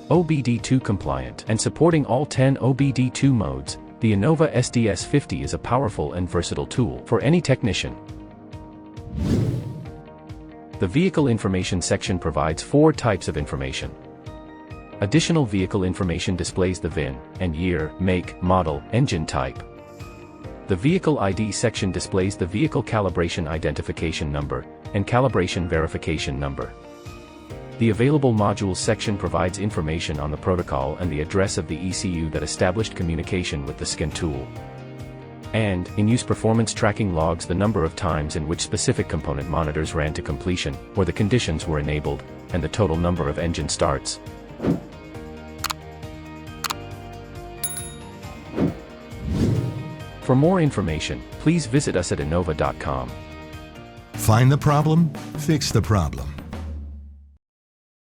OBD2 compliant and supporting all 10 OBD2 modes, the Innova SDS50 is a powerful and versatile tool for any technician. The Vehicle Information section provides 4 types of information. Additional vehicle information displays the VIN and year, make, model, engine type. The Vehicle ID section displays the vehicle calibration identification number and calibration verification number. The Available Modules section provides information on the protocol and the address of the ECU that established communication with the scan tool. And, in-use performance tracking logs the number of times in which specific component monitors ran to completion, or the conditions were enabled, and the total number of engine starts. For more information, please visit us at innova.com. Find the problem, fix the problem.